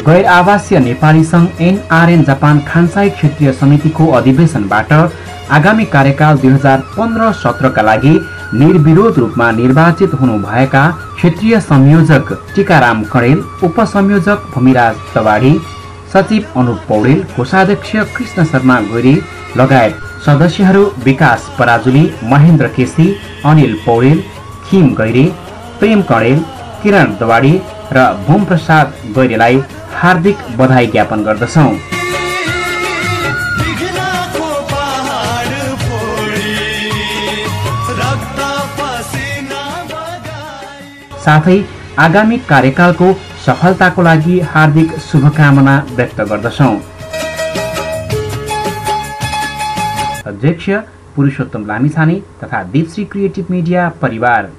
गैर आवासीय नेपाली संघ एनआरएन जापान खान्साई क्षेत्रीय समितिको अधिवेशनबाट आगामी कार्यकाल 2015-17 का लागि निर्विरोध रूपमा निर्वाचित हुनुभएका क्षेत्रीय संयोजक टीकाराम कणेल, उपसंयोजक भूमिराज तवाडी, सचिव अनुप पौडेल, कोषाध्यक्ष कृष्ण शर्मा गोरी लगायत सदस्यहरू विकास पराजुली, महेन्द्र केसी, अनिल पौडेल, खिम गैरे, प्रेम कणेल, किरण दवाडी र भूम प्रसाद गैरेलाई हार्दिक बधाई ज्ञापन गर्दछौं। साथै आगामी कार्यकालको सफलताको लागि हार्दिक शुभकामना व्यक्त गर्दछौं। अध्यक्ष पुरुषोत्तम लामिछाने तथा दीपश्री क्रिएटिभ मिडिया परिवार।